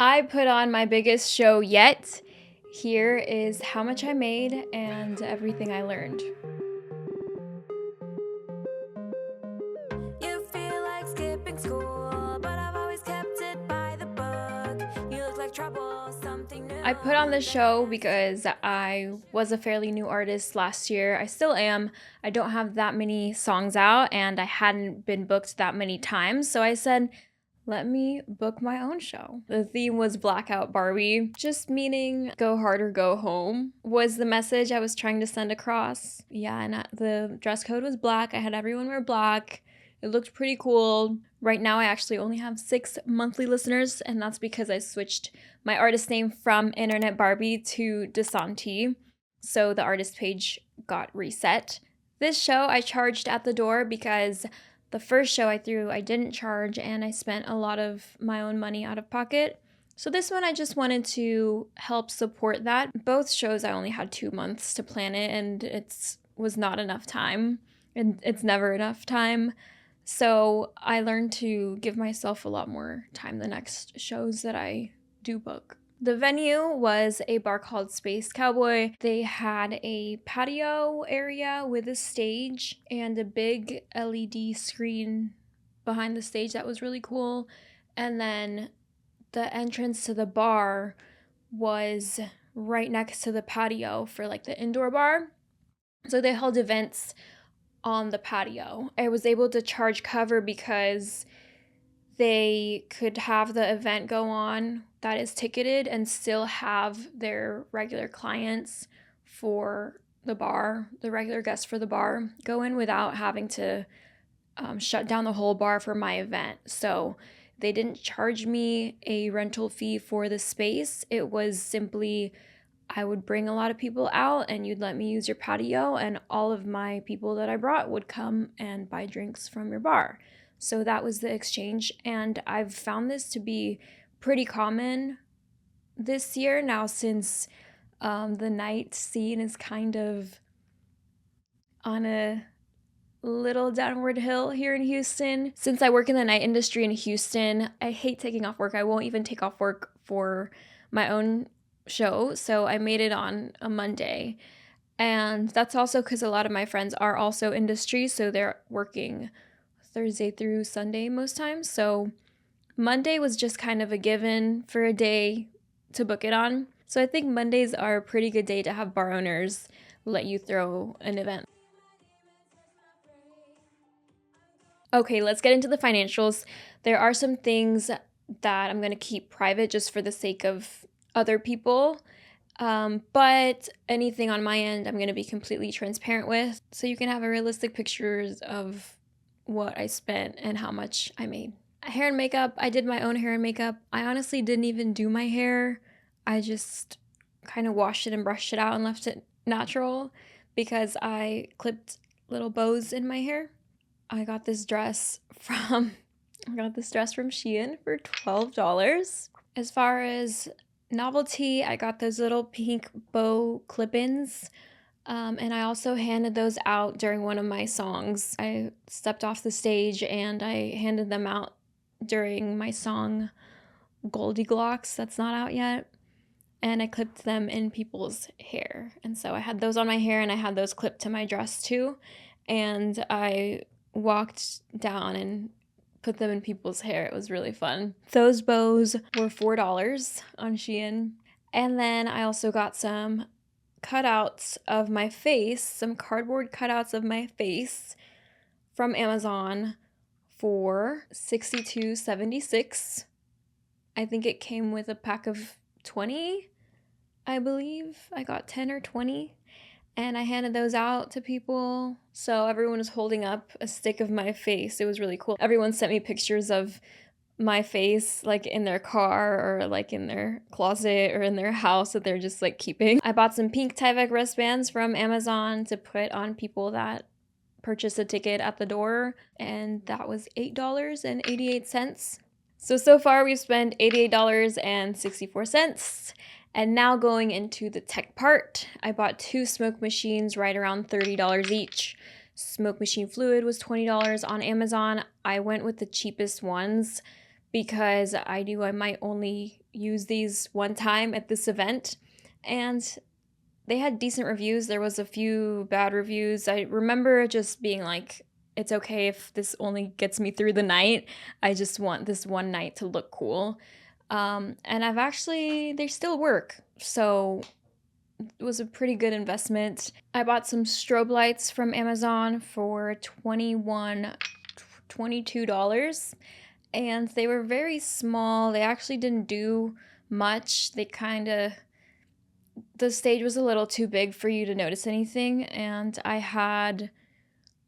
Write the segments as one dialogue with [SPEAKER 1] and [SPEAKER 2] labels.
[SPEAKER 1] I put on my biggest show yet. Here is how much I made and everything I learned.
[SPEAKER 2] You feel like skipping school, but I've always kept it by the book. You look like trouble, something new.
[SPEAKER 1] I put on the show because I was a fairly new artist last year. I still am. I don't have that many songs out and I hadn't been booked that many times. So I said, let me book my own show. The theme was Blackout Barbie, just meaning go hard or go home was the message I was trying to send across. Yeah, and the dress code was black. I had everyone wear black. It looked pretty cool. Right now, I actually only have 6 monthly listeners, and that's because I switched my artist name from Internet Barbie to Desanti. So the artist page got reset. This show I charged at the door because the first show I threw, I didn't charge and I spent a lot of my own money out of pocket. So this one, I just wanted to help support that. Both shows, I only had 2 months to plan it and it was not enough time. And it's never enough time. So I learned to give myself a lot more time the next shows that I do book. The venue was a bar called Space Cowboy. They had a patio area with a stage and a big LED screen behind the stage that was really cool. And then the entrance to the bar was right next to the patio for like the indoor bar. So they held events on the patio. I was able to charge cover because they could have the event go on that is ticketed and still have their regular clients for the bar, the regular guests for the bar, go in without having to shut down the whole bar for my event. So they didn't charge me a rental fee for the space. It was simply I would bring a lot of people out and you'd let me use your patio, and all of my people that I brought would come and buy drinks from your bar. So that was the exchange, and I've found this to be pretty common this year now since the night scene is kind of on a little downward hill here in Houston. Since I work in the night industry in Houston, I hate taking off work. I won't even take off work for my own show, so I made it on a Monday. And that's also because a lot of my friends are also industry, so they're working Thursday through Sunday most times. So Monday was just kind of a given for a day to book it on. So I think Mondays are a pretty good day to have bar owners let you throw an event. Okay, let's get into the financials. There are some things that I'm going to keep private just for the sake of other people. But anything on my end, I'm going to be completely transparent with, so you can have a realistic pictures of what I spent and how much I made. Hair and makeup, I did my own hair and makeup. I honestly didn't even do my hair. I just kind of washed it and brushed it out and left it natural because I clipped little bows in my hair. I got this dress from Shein for $12. As far as novelty, I got those little pink bow clip-ins, and I also handed those out during one of my songs. I stepped off the stage and I handed them out during my song Goldilocks, that's not out yet, and I clipped them in people's hair. And so I had those on my hair and I had those clipped to my dress too, and I walked down and put them in people's hair. It was really fun. Those bows were $4 on Shein. And then I also got some cutouts of my face, some cardboard cutouts of my face from Amazon for $62.76. I think it came with a pack of 20, I believe. I got 10 or 20. And I handed those out to people. So everyone was holding up a stick of my face. It was really cool. Everyone sent me pictures of my face, like in their car or like in their closet or in their house that they're just like keeping. I bought some pink Tyvek wristbands from Amazon to put on people that purchased a ticket at the door, and that was $8.88. So far we've spent $88.64. And now going into the tech part, I bought 2 smoke machines right around $30 each. Smoke machine fluid was $20 on Amazon. I went with the cheapest ones because I knew I might only use these one time at this event, and they had decent reviews. There was a few bad reviews. I remember just being like, it's okay if this only gets me through the night. I just want this one night to look cool. And they still work. So it was a pretty good investment. I bought some strobe lights from Amazon for $22, and they were very small. They actually didn't do much. The stage was a little too big for you to notice anything, and I had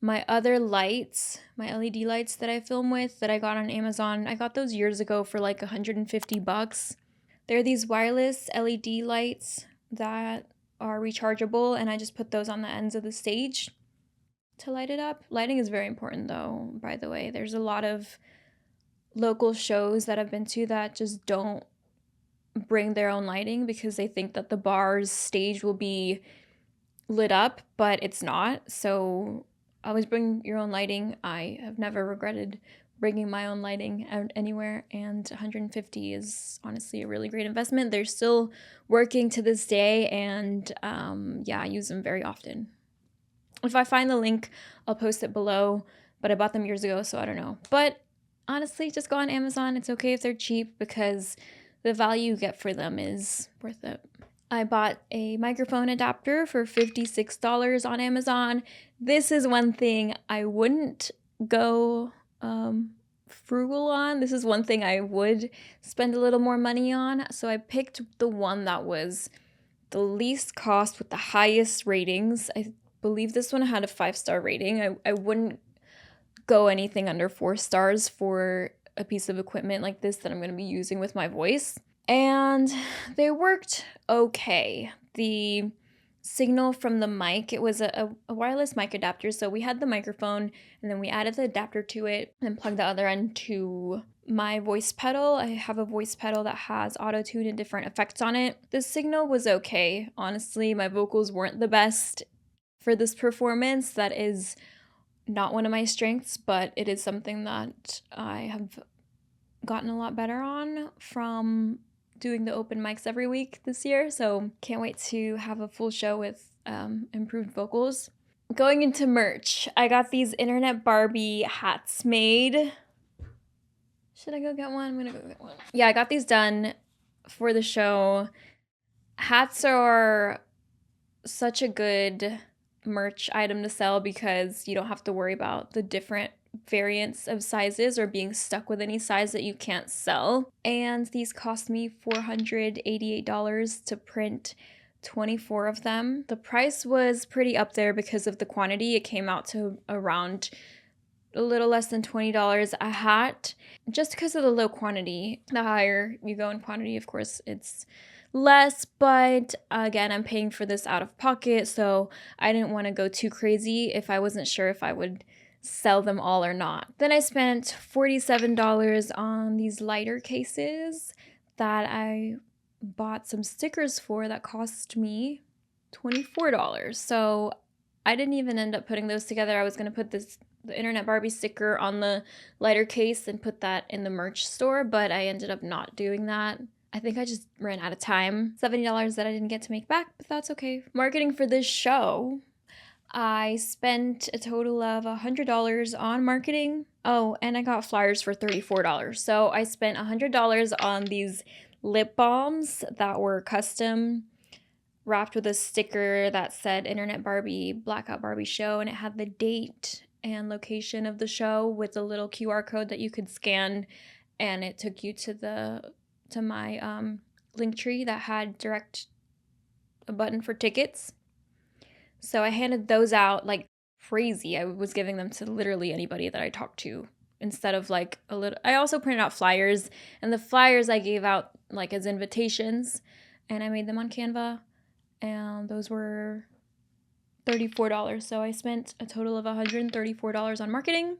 [SPEAKER 1] my other lights, my LED lights that I film with that I got on Amazon. I got those years ago for like $150. They're these wireless LED lights that are rechargeable, and I just put those on the ends of the stage to light it up. Lighting is very important though, by the way. There's a lot of local shows that I've been to that just don't bring their own lighting because they think that the bar's stage will be lit up, but it's not. So always bring your own lighting. I have never regretted bringing my own lighting out anywhere, and 150 is honestly a really great investment. They're still working to this day, and I use them very often. If I find the link, I'll post it below, but I bought them years ago, so I don't know. But honestly, just go on Amazon. It's okay if they're cheap because the value you get for them is worth it. I bought a microphone adapter for $56 on Amazon. This is one thing I wouldn't go frugal on. This is one thing I would spend a little more money on. So I picked the one that was the least cost with the highest ratings. I believe this one had a 5-star rating. I wouldn't go anything under 4 stars for a piece of equipment like this that I'm going to be using with my voice. And they worked okay. The signal from the mic, it was a wireless mic adapter, so we had the microphone and then we added the adapter to it and plugged the other end to my voice pedal. I have a voice pedal that has auto-tune and different effects on it. The signal was okay. Honestly, my vocals weren't the best for this performance. That is not one of my strengths, but it is something that I have gotten a lot better on from doing the open mics every week this year, so can't wait to have a full show with improved vocals. Going into merch, I got these internet Barbie hats made. Should I go get one? I'm gonna go get one. Yeah, I got these done for the show. Hats are such a good merch item to sell because you don't have to worry about the different variants of sizes or being stuck with any size that you can't sell. And these cost me $488 to print 24 of them. The price was pretty up there because of the quantity. It came out to around a little less than $20 a hat, just because of the low quantity. The higher you go in quantity, of course, it's less, but again, I'm paying for this out of pocket, so I didn't want to go too crazy if I wasn't sure if I would sell them all or not. Then I spent $47 on these lighter cases that I bought some stickers for that cost me $24. So I didn't even end up putting those together. I was going to put the Internet Barbie sticker on the lighter case and put that in the merch store, but I ended up not doing that. I think I just ran out of time. $70 that I didn't get to make back, but that's okay. Marketing for this show, I spent a total of $100 on marketing. Oh, and I got flyers for $34. So I spent $100 on these lip balms that were custom wrapped with a sticker that said Internet Barbie, Blackout Barbie Show, and it had the date and location of the show with a little QR code that you could scan, and it took you to my link tree that had a button for tickets. So I handed those out like crazy. I was giving them to literally anybody that I talked to instead of like a little. I also printed out flyers, and the flyers I gave out like as invitations, and I made them on Canva, and those were $34. So I spent a total of $134 on marketing.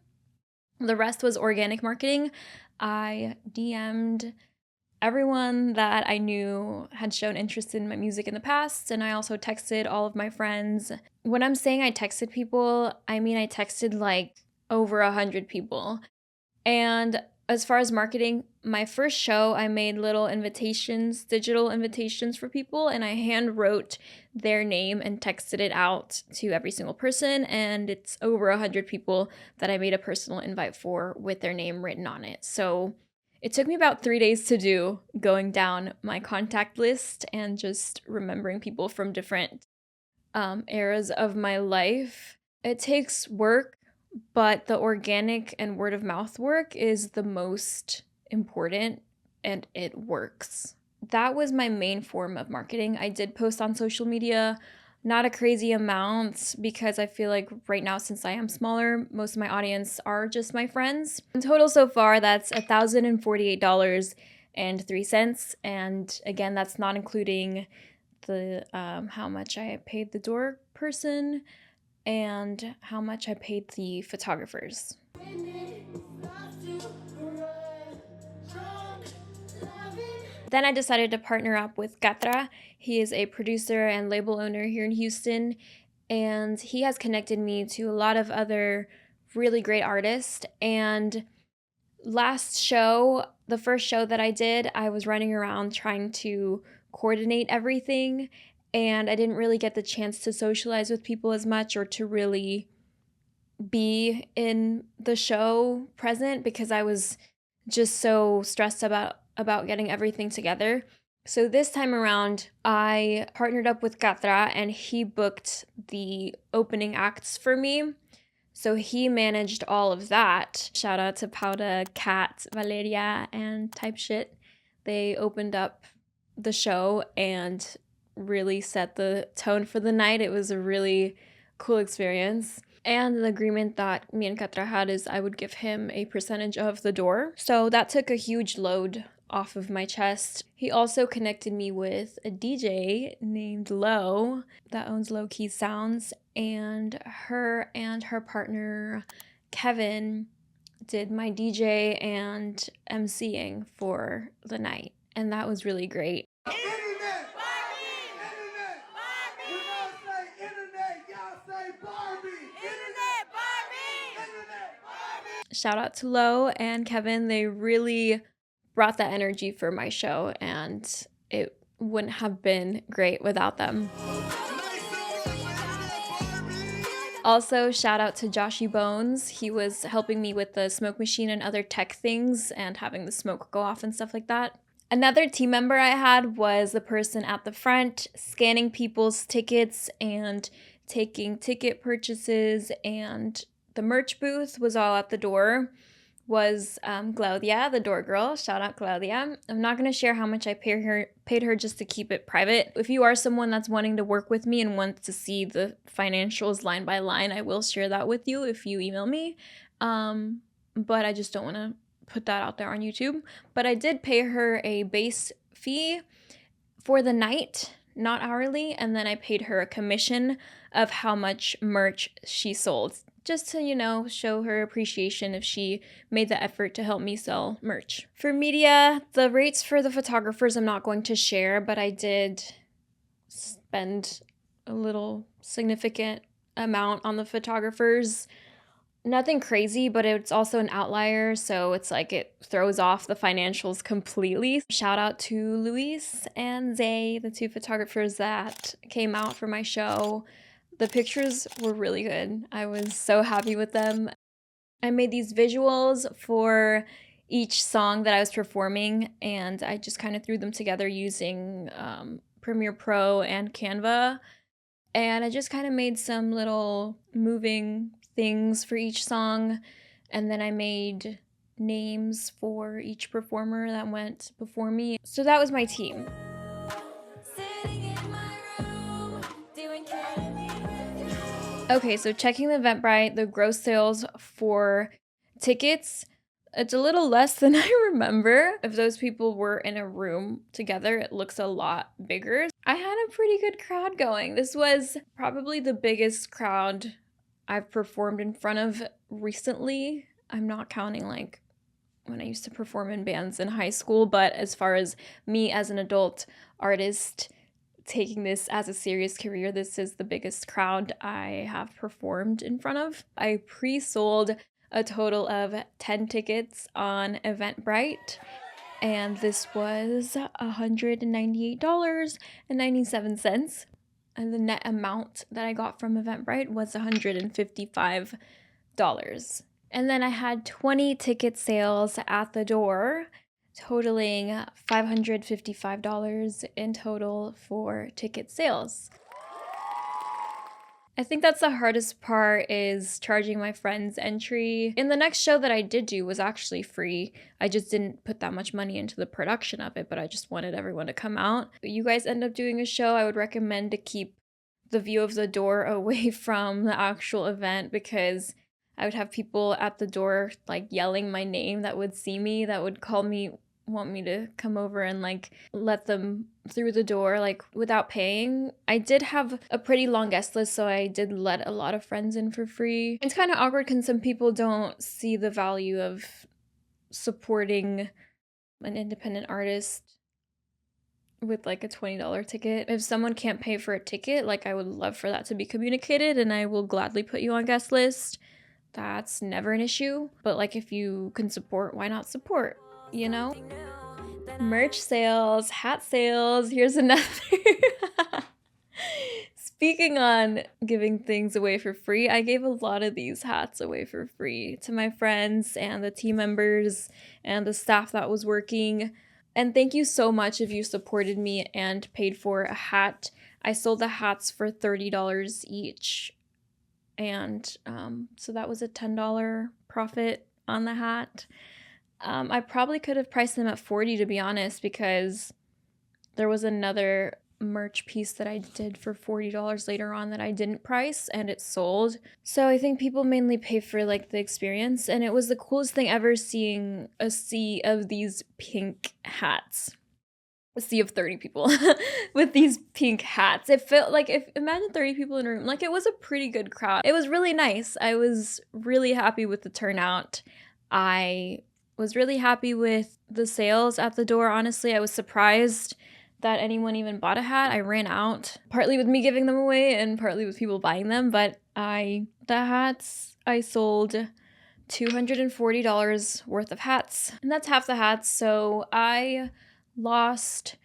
[SPEAKER 1] The rest was organic marketing. I DM'd everyone that I knew had shown interest in my music in the past, and I also texted all of my friends. When I'm saying I texted people, I mean I texted like over 100 people. And As far as marketing, my first show, I made little invitations, digital invitations for people, and I hand wrote their name and texted it out to every single person. And it's over 100 people that I made a personal invite for with their name written on it. So it took me about 3 days to do, going down my contact list and just remembering people from different eras of my life. It takes work, but the organic and word of mouth work is the most important, and it works. That was my main form of marketing. I did post on social media, not a crazy amount, because I feel like right now, since I am smaller, most of my audience are just my friends. In total so far, that's $1,048.03. And again, that's not including the how much I paid the door person and how much I paid the photographers. Then I decided to partner up with Catra. He is a producer and label owner here in Houston, and he has connected me to a lot of other really great artists. And last show, the first show that I did, I was running around trying to coordinate everything, and I didn't really get the chance to socialize with people as much or to really be in the show present because I was just so stressed about getting everything together. So this time around, I partnered up with Catra and he booked the opening acts for me. So he managed all of that. Shout out to Pauda, Kat, Valeria, and Type Shit. They opened up the show and really set the tone for the night. It was a really cool experience. And the agreement that me and Catra had is I would give him a percentage of the door. So that took a huge load off of my chest. He also connected me with a DJ named Lo that owns Low Key Sounds, and her partner Kevin did my DJ and MCing for the night, and that was really great.
[SPEAKER 2] Internet! Barbie! Internet! Barbie! When I say internet, y'all say Barbie! Internet! Barbie! Internet! Barbie!
[SPEAKER 1] Shout out to Lo and Kevin. They really brought that energy for my show, and it wouldn't have been great without them. Also, shout out to Joshy Bones. He was helping me with the smoke machine and other tech things and having the smoke go off and stuff like that. Another team member I had was the person at the front scanning people's tickets and taking ticket purchases, and the merch booth was all at the door. Was Claudia, the door girl. Shout out Claudia. I'm not going to share how much I paid her just to keep it private. If you are someone that's wanting to work with me and wants to see the financials line by line, I will share that with you if you email me. But I just don't want to put that out there on YouTube. But I did pay her a base fee for the night, not hourly, and then I paid her a commission of how much merch she sold, just to, show her appreciation if she made the effort to help me sell merch. For media, the rates for the photographers I'm not going to share, but I did spend a little significant amount on the photographers. Nothing crazy, but it's also an outlier, so it's like it throws off the financials completely. Shout out to Luis and Zay, the two photographers that came out for my show. The pictures were really good. I was so happy with them. I made these visuals for each song that I was performing, and I just kind of threw them together using Premiere Pro and Canva. And I just kind of made some little moving things for each song, and then I made names for each performer that went before me. So that was my team. Okay, so checking the Eventbrite, the gross sales for tickets, it's a little less than I remember. If those people were in a room together, it looks a lot bigger. I had a pretty good crowd going. This was probably the biggest crowd I've performed in front of recently. I'm not counting like when I used to perform in bands in high school, but as far as me as an adult artist taking this as a serious career, this is the biggest crowd I have performed in front of. I pre-sold a total of 10 tickets on Eventbrite, and this was $198.97. And the net amount that I got from Eventbrite was $155. And then I had 20 ticket sales at the door, totaling $555 in total for ticket sales. I think that's the hardest part, is charging my friends entry. In the next show that I did do was actually free. I just didn't put that much money into the production of it, but I just wanted everyone to come out. You guys end up doing a show, I would recommend to keep the view of the door away from the actual event, because I would have people at the door like yelling my name that would see me, that would call me, want me to come over and like let them through the door like without paying. I did have a pretty long guest list, so I did let a lot of friends in for free. It's kind of awkward because some people don't see the value of supporting an independent artist with like a $20 ticket. If someone can't pay for a ticket, like I would love for that to be communicated, and I will gladly put you on guest list. That's never an issue. But like if you can support, why not support, you know? Merch sales, hat sales, here's another. Speaking on giving things away for free, I gave a lot of these hats away for free to my friends and the team members and the staff that was working. And thank you so much if you supported me and paid for a hat. I sold the hats for $30 each. And so that was a $10 profit on the hat. I probably could have priced them at $40, to be honest, because there was another merch piece that I did for $40 later on that I didn't price, and it sold. So I think people mainly pay for like the experience, and it was the coolest thing ever seeing a sea of these pink hats. A sea of 30 people with these pink hats. It felt like, if imagine 30 people in a room, like it was a pretty good crowd. It was really nice. I was really happy with the turnout. I was really happy with the sales at the door. Honestly, I was surprised that anyone even bought a hat. I ran out, partly with me giving them away and partly with people buying them, but the hats, I sold $240 worth of hats, and that's half the hats, so I lost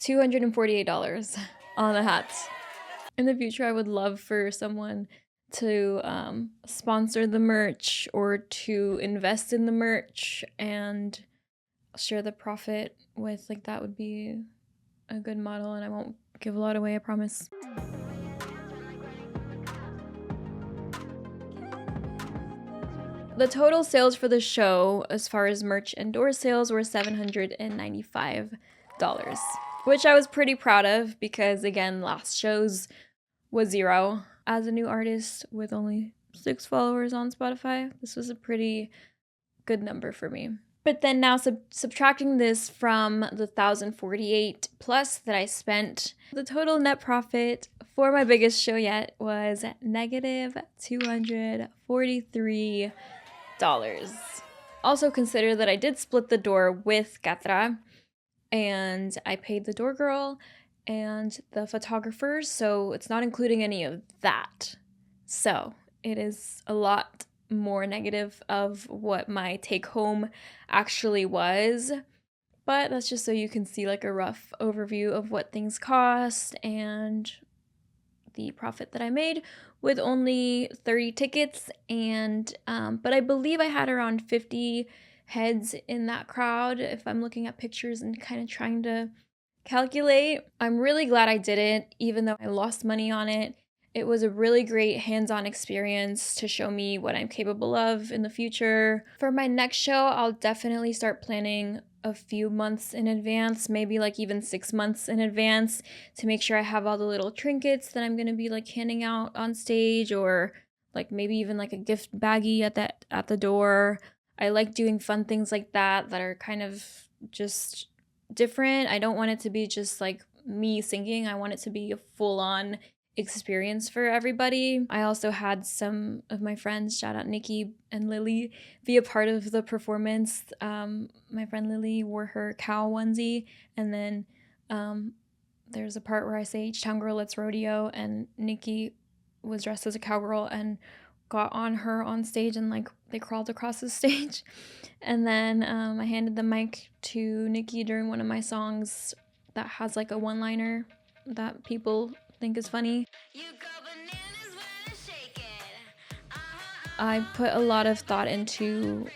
[SPEAKER 1] $248 on the hats. In the future, I would love for someone to sponsor the merch or to invest in the merch and share the profit with, like, that would be a good model, and I won't give a lot away, I promise. The total sales for the show, as far as merch and door sales, were $795, which I was pretty proud of because, again, last show's was 0. As a new artist with only 6 followers on Spotify, this was a pretty good number for me. But then now subtracting this from the 1,048 plus that I spent, the total net profit for my biggest show yet was negative $243. Also consider that I did split the door with Catra, and I paid the door girl and the photographers, so it's not including any of that. So it is a lot more negative of what my take home actually was, but that's just so you can see like a rough overview of what things cost and the profit that I made with only 30 tickets. And but I believe I had around 50 heads in that crowd if I'm looking at pictures and kind of trying to calculate. I'm really glad I did it, even though I lost money on it. It was a really great hands-on experience to show me what I'm capable of in the future. For my next show, I'll definitely start planning a few months in advance, maybe like even 6 months in advance, to make sure I have all the little trinkets that I'm going to be like handing out on stage, or like maybe even like a gift baggie at the door. I like doing fun things like that are kind of just different. I don't want it to be just like me singing. I want it to be a full-on experience for everybody. I also had some of my friends, shout out Nikki and Lily, be a part of the performance. My friend Lily wore her cow onesie, and then there's a part where I say "H-Town Girl, let's rodeo," and Nikki was dressed as a cowgirl and got on her on stage and like they crawled across the stage. And then I handed the mic to Nikki during one of my songs that has like a one-liner that people think is funny. I put a lot of thought into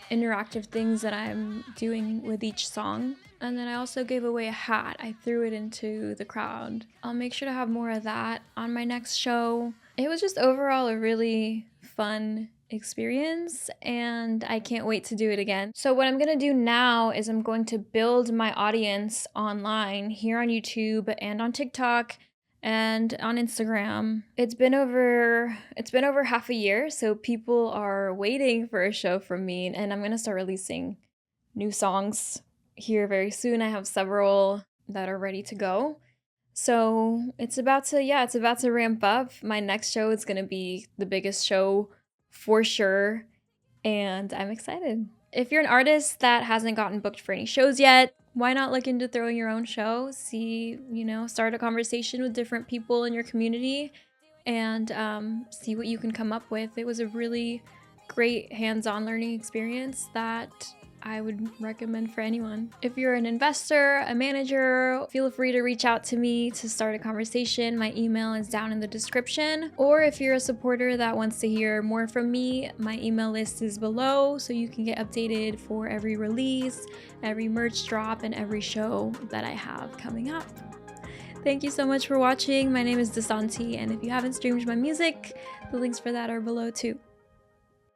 [SPEAKER 1] interactive things that I'm doing with each song. And then I also gave away a hat. I threw it into the crowd. I'll make sure to have more of that on my next show. It was just overall a really fun experience and I can't wait to do it again. So what I'm gonna do now is I'm going to build my audience online here on YouTube and on TikTok and on Instagram. It's been over half a year, so people are waiting for a show from me, and I'm gonna start releasing new songs here very soon. I have several that are ready to go. So it's about to ramp up. My next show is gonna be the biggest show for sure, and I'm excited. If you're an artist that hasn't gotten booked for any shows yet, why not look into throwing your own show? See, start a conversation with different people in your community and see what you can come up with. It was a really great hands-on learning experience that I would recommend for anyone. If you're an investor, a manager, feel free to reach out to me to start a conversation. My email is down in the description. Or if you're a supporter that wants to hear more from me, my email list is below so you can get updated for every release, every merch drop, and every show that I have coming up. Thank you so much for watching. My name is Desanti, and if you haven't streamed my music, the links for that are below too.